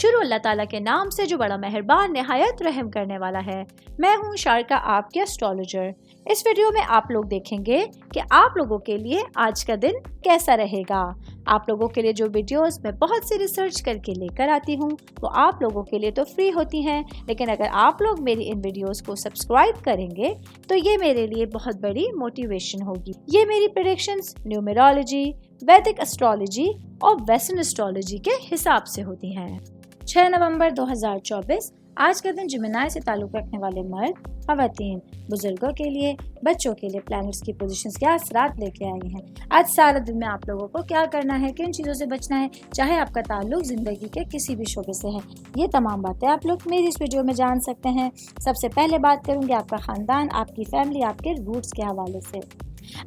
शुरू अल्लाह ताला के नाम से जो बड़ा मेहरबान निहायत रहम करने वाला है। मैं हूँ शारका, आपके एस्ट्रोलॉजर। इस वीडियो में आप लोग देखेंगे कि आप लोगों के लिए आज का दिन कैसा रहेगा। आप लोगों के लिए जो वीडियोस मैं बहुत सी रिसर्च करके लेकर आती हूँ वो आप लोगों के लिए तो फ्री होती हैं, लेकिन अगर आप लोग मेरी इन वीडियोस को सब्सक्राइब करेंगे तो ये मेरे लिए बहुत बड़ी मोटिवेशन होगी। ये मेरी प्रेडिक्शंस न्यूमेरोलॉजी, वैदिक एस्ट्रोलॉजी और वेस्टर्न एस्ट्रोलॉजी के हिसाब से होती हैं। 6 नवंबर 2024 आज का दिन जिमिनाई से ताल्लुक़ रखने वाले मर्द, ख़वातीन, बुजुर्गों के लिए, बच्चों के लिए प्लैनेट्स की पोजीशंस क्या असरात लेके आई हैं। आज सारा दिन में आप लोगों को क्या करना है, किन चीज़ों से बचना है, चाहे आपका ताल्लुक ज़िंदगी के किसी भी शोबे से है, ये तमाम बातें आप लोग मेरी इस वीडियो में जान सकते हैं। सबसे पहले बात करूँगी आपका ख़ानदान, आपकी फैमिली, आपके रूट्स के हवाले से।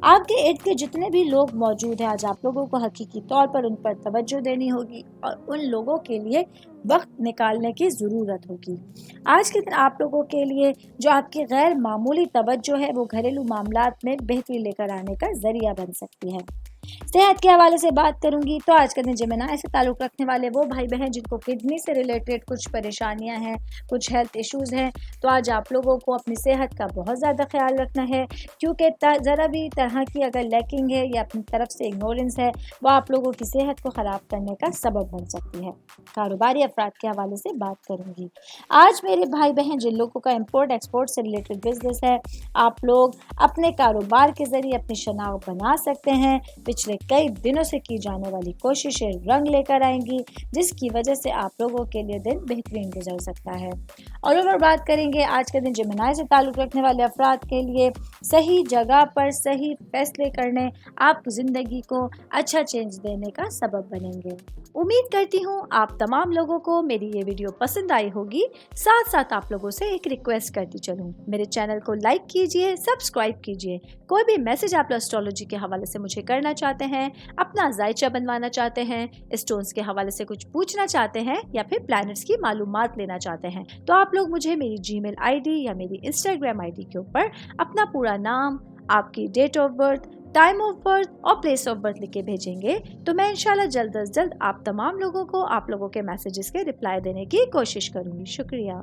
आपके इर्द गिर्द जितने भी लोग मौजूद हैं, आज आप लोगों को हकीकी तौर पर उन पर तवज्जो देनी होगी और उन लोगों के लिए वक्त निकालने की ज़रूरत होगी। आज के दिन आप लोगों के लिए जो आपकी गैर मामूली तवज्जो है वो घरेलू मामलात में बेहतरी लेकर आने का ज़रिया बन सकती है। सेहत के हवाले से बात करूंगी तो आज के दिन जिमिनाई से ताल्लुक़ रखने वाले वो भाई बहन जिनको किडनी से रिलेटेड कुछ परेशानियां हैं, कुछ हेल्थ इश्यूज हैं, तो आज आप लोगों को अपनी सेहत का बहुत ज़्यादा ख्याल रखना है, क्योंकि ज़रा भी तरह की अगर लैकिंग है या अपनी तरफ से इग्नोरेंस है वो आप लोगों की सेहत को ख़राब करने का सबब बन सकती है। कारोबारी अफराद के हवाले से बात करूँगी। आज मेरे भाई बहन जिन लोगों का इम्पोर्ट एक्सपोर्ट से रिलेटेड बिजनेस है, आप लोग अपने कारोबार के ज़रिए अपनी शनाख्त बना सकते हैं। पिछले कई दिनों से की जाने वाली कोशिशें रंग लेकर आएंगी, जिसकी वजह से आप लोगों के लिए दिन बेहतरीन गुजर सकता है। और ओवर बात करेंगे आज के दिन जिमिनाई से ताल्लुक़ रखने वाले अफराद के लिए सही जगह पर सही फैसले करने आपकी ज़िंदगी को अच्छा चेंज देने का सबब बनेंगे। उम्मीद करती हूँ आप तमाम लोगों को मेरी ये वीडियो पसंद आई होगी। साथ साथ आप लोगों से एक रिक्वेस्ट करती चलूँ, मेरे चैनल को लाइक कीजिए, सब्सक्राइब कीजिए। कोई भी मैसेज आप एस्ट्रोलॉजी के हवाले से मुझे करना चाहते हैं, अपना जायचा बनवाना चाहते हैं, स्टोन्स के हवाले से कुछ पूछना चाहते हैं या फिर प्लैनेट्स की मालूमात लेना चाहते हैं, तो आप लोग मुझे मेरी जीमेल आईडी या मेरी इंस्टाग्राम आईडी के ऊपर अपना पूरा नाम, आपकी date of birth, time of birth और प्लेस ऑफ बर्थ लिख के भेजेंगे तो मैं इंशाल्लाह जल्द अज जल्द आप तमाम लोगों को आप लोगों के मैसेजेस के रिप्लाई देने की कोशिश करूंगी। शुक्रिया।